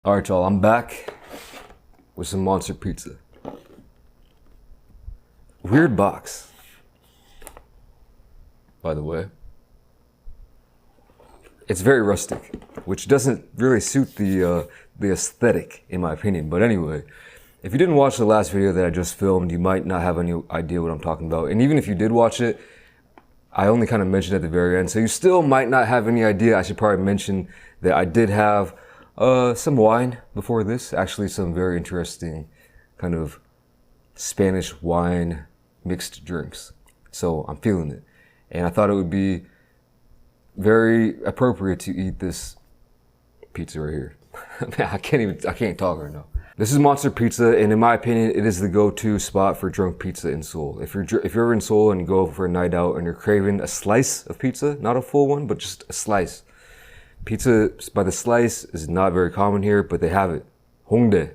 All right, y'all, I'm back with some monster pizza. Weird box, by the way. It's very rustic, which doesn't really suit the aesthetic, in my opinion. But anyway, if you didn't watch the last video that I just filmed, you might not have any idea what I'm talking about. And even if you did watch it, I only kind of mentioned at the very end, so you still might not have any idea. I should probably mention that I did have some wine before this. Actually, some very interesting kind of Spanish wine mixed drinks. So I'm feeling it. And I thought it would be very appropriate to eat this pizza right here. I can't talk right now. This is Monster Pizza, and in my opinion, it is the go-to spot for drunk pizza in Seoul. If you're ever in Seoul and you go for a night out and you're craving a slice of pizza, not a full one, but just a slice. Pizza by the slice is not very common here, but they have it. Hongdae.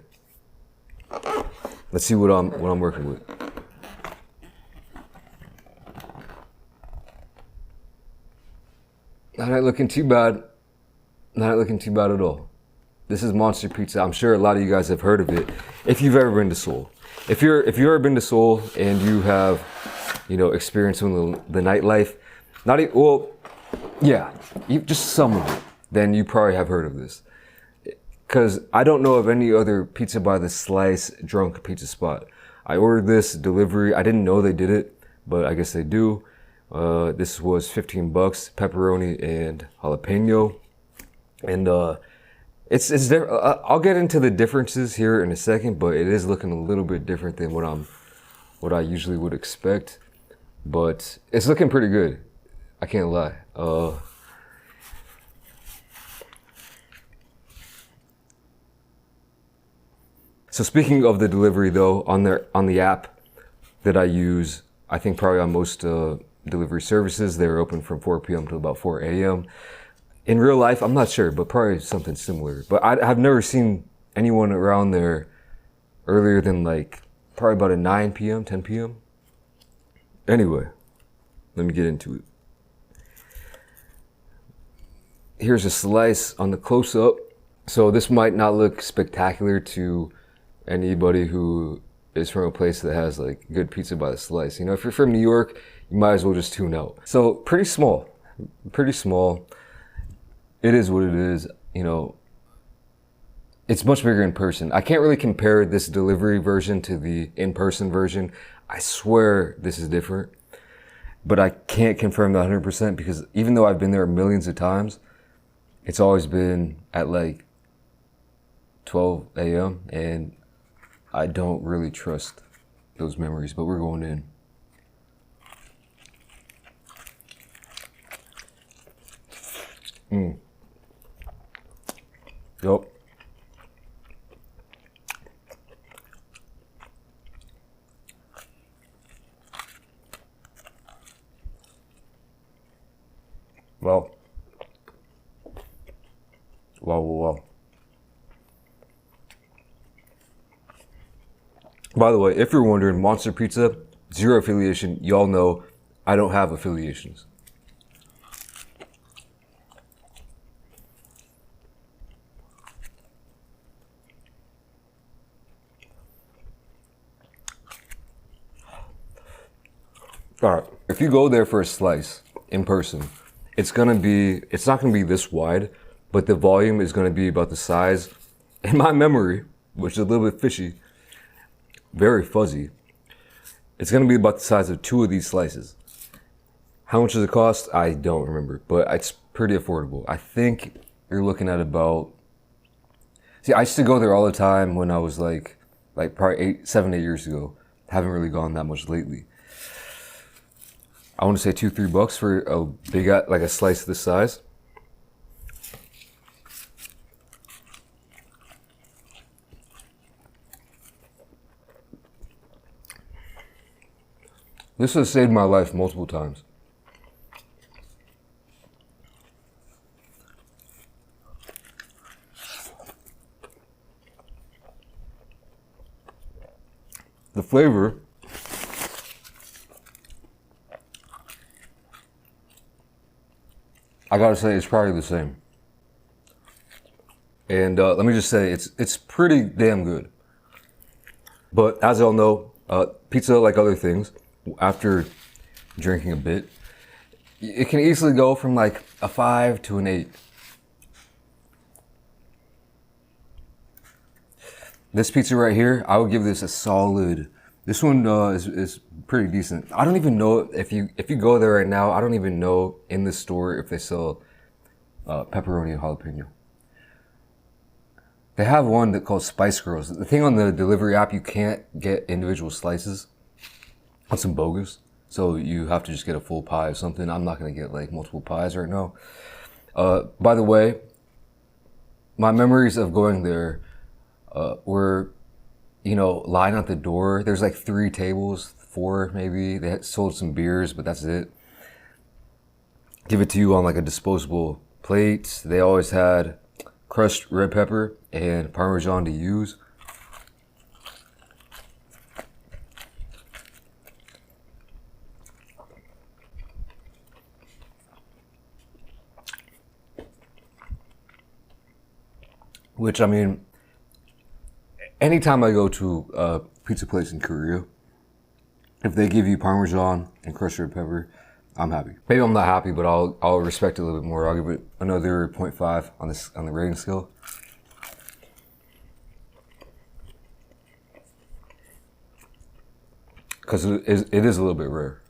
Let's see what I'm working with. Not looking too bad. Not looking too bad at all. This is Monster Pizza. I'm sure a lot of you guys have heard of it if you've ever been to Seoul. If you've ever been to Seoul and you have, experienced some of the nightlife, just some of it, then you probably have heard of this. Because I don't know of any other pizza by the slice drunk pizza spot. I ordered this delivery. I didn't know they did it, but I guess they do. This was 15 bucks, pepperoni and jalapeno. And it's there. I'll get into the differences here in a second, but it is looking a little bit different than what I usually would expect. But it's looking pretty good. I can't lie. So speaking of the delivery though, on the app that I use, I think probably on most delivery services, they're open from 4 p.m. to about 4 a.m. In real life, I'm not sure, but probably something similar. But I've never seen anyone around there earlier than probably about a 9 p.m., 10 p.m. Anyway, let me get into it. Here's a slice on the close-up. So this might not look spectacular to anybody who is from a place that has good pizza by the slice. If you're from New York, you might as well just tune out. So pretty small. It is what it is. It's much bigger in person. I can't really compare this delivery version to the in-person version. I swear this is different, but I can't confirm that 100% because even though I've been there millions of times, it's always been at 12 a.m. and I don't really trust those memories, but we're going in. Yup. Wow. By the way, if you're wondering, Monster Pizza, zero affiliation. Y'all know I don't have affiliations. All right, if you go there for a slice in person, it's not gonna be this wide, but the volume is gonna be about the size, in my memory, which is a little bit fishy, very fuzzy, it's gonna be about the size of 2 of these slices. How much does it cost? I don't remember, but it's pretty affordable. I think you're looking at about, I used to go there all the time when I was probably 7, 8 years ago. Haven't really gone that much lately. I want to say $2-3 for a big, a slice this size. This has saved my life multiple times. The flavor I gotta say, it's probably the same. and let me just say it's pretty damn good. But as y'all know, pizza, like other things, after drinking a bit, it can easily go from like a 5 to an 8. This pizza right here, I would give this a solid. This one is pretty decent. I don't even know if you go there right now. I don't even know in the store if they sell pepperoni and jalapeno. They have one that called Spice Girls. The thing on the delivery app, you can't get individual slices. That's some bogus. So you have to just get a full pie or something. I'm not gonna get like multiple pies right now. By the way, my memories of going there were, you know, lying at the door. There's like 3 tables, 4 maybe. They had sold some beers, but that's it. Give it to you on like a disposable plate. They always had crushed red pepper and Parmesan to use. Which, I mean, anytime I go to a pizza place in Korea, if they give you Parmesan and crushed red pepper, I'm happy. Maybe I'm not happy, but I'll respect it a little bit more. I'll give it another 0.5 on the rating scale. Because it is a little bit rare.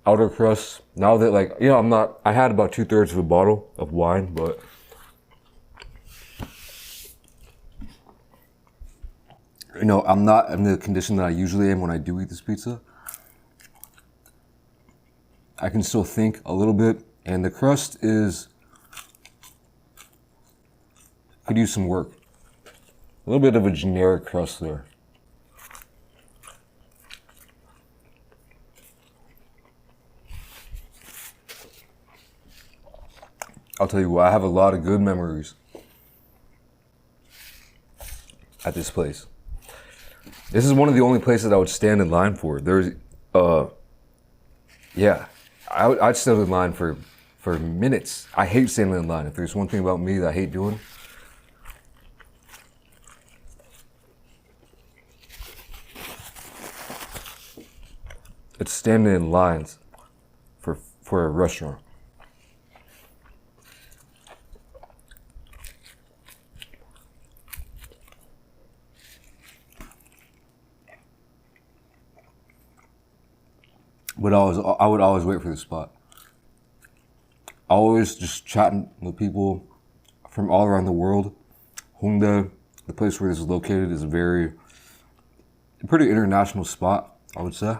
Outer crust, now that, like, you know, I had about 2/3 of a bottle of wine, but you know, I'm not in the condition that I usually am when I do eat this pizza. I can still think a little bit, and the crust could use some work. A little bit of a generic crust there. I'll tell you what, I have a lot of good memories at this place. This is one of the only places I would stand in line for. Yeah, I'd stand in line for minutes. I hate standing in line. If there's one thing about me that I hate doing, it's standing in lines for a restaurant. But I would always wait for the spot. Always just chatting with people from all around the world. Hongdae, the place where this is located, is a pretty international spot, I would say.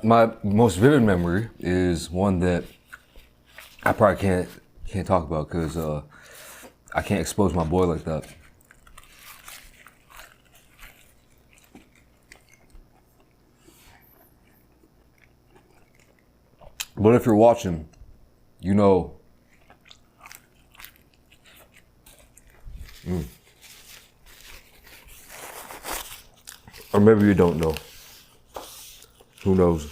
My most vivid memory is one that I probably can't talk about because I can't expose my boy like that. But if you're watching, you know. Or maybe you don't know. Who knows?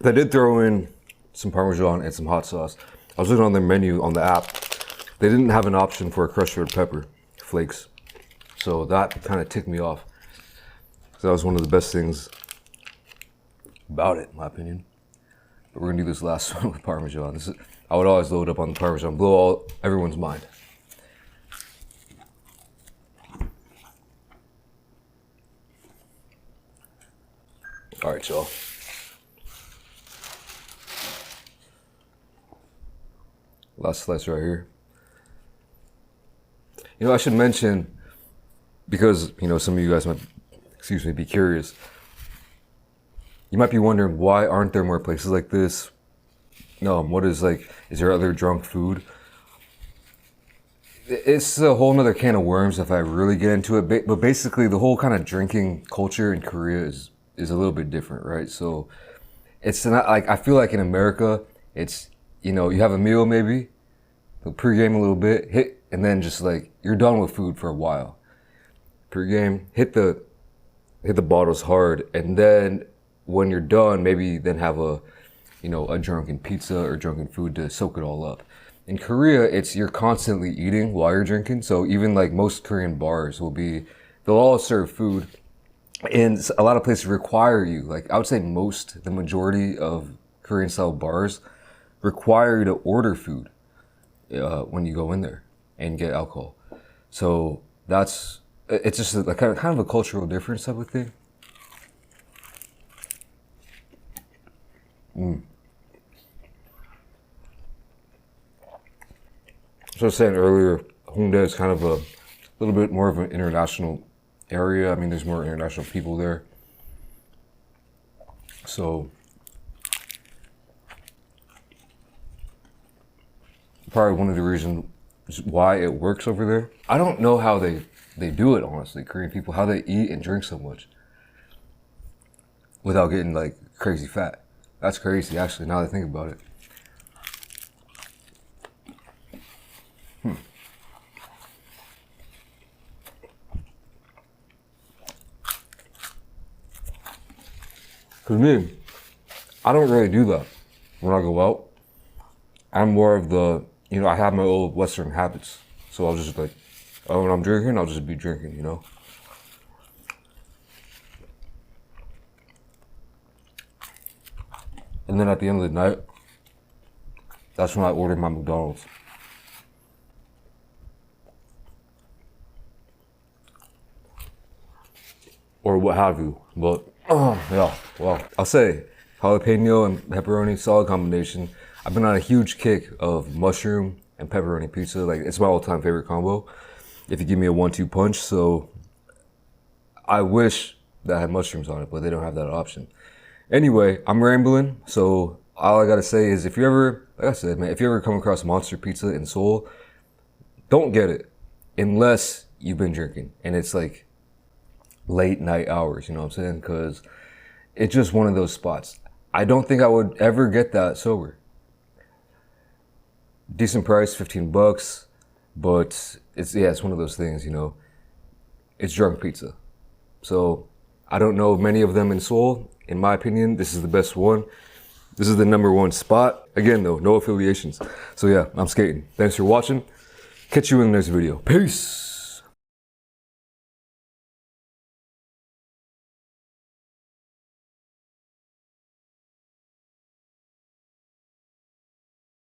They did throw in some Parmesan and some hot sauce. I was looking on their menu on the app. They didn't have an option for a crushed red pepper flakes. So that kind of ticked me off. So that was one of the best things about it, in my opinion. But we're gonna do this last one with Parmesan. I would always load up on the Parmesan, blow everyone's mind. All right, y'all. Last slice right here. You know, I should mention, because, you know, some of you guys might, be curious. You might be wondering, why aren't there more places like this? Is there other drunk food? It's a whole nother can of worms if I really get into it. But basically, the whole kind of drinking culture in Korea is a little bit different, right? So it's not like, I feel like in America, It's, you know, you have a meal maybe, pregame a little bit, hit, and then just like, you're done with food for a while. Pregame, hit the bottles hard, and then when you're done, maybe then have a, you know, a drunken pizza or drunken food to soak it all up. In Korea, it's you're constantly eating while you're drinking. So even like most Korean bars will be, they'll all serve food, and a lot of places require you, like I would say the majority of Korean style bars require you to order food when you go in there and get alcohol. So it's just a kind of a cultural difference type of thing. So I was saying earlier, Hongdae is kind of a little bit more of an international area. I mean, there's more international people there. So probably one of the reasons why it works over there. I don't know how they do it, honestly, Korean people, how they eat and drink so much without getting like crazy fat. That's crazy, actually, now that I think about it. Cause me, I don't really do that when I go out. I'm more of the, you know, I have my old Western habits. So I'll just like, when I'm drinking, I'll just be drinking, you know? And then at the end of the night, that's when I order my McDonald's. Or what have you, but yeah, well, I'll say jalapeno and pepperoni, solid combination. I've been on a huge kick of mushroom and pepperoni pizza. Like, it's my all-time favorite combo, if you give me a 1-2 punch. So I wish that I had mushrooms on it, but they don't have that option. Anyway, I'm rambling, so all I gotta say is, if you ever, like I said, man, if you ever come across Monster Pizza in Seoul, don't get it unless you've been drinking and it's like late night hours, you know what I'm saying? Because it's just one of those spots. I don't think I would ever get that sober. Decent price, $15, but it's one of those things, you know. It's drunk pizza. So I don't know many of them in Seoul. In my opinion, this is the best one. This is the #1 spot. Again though, no affiliations. So yeah, I'm skating. Thanks for watching. Catch you in the next video. Peace.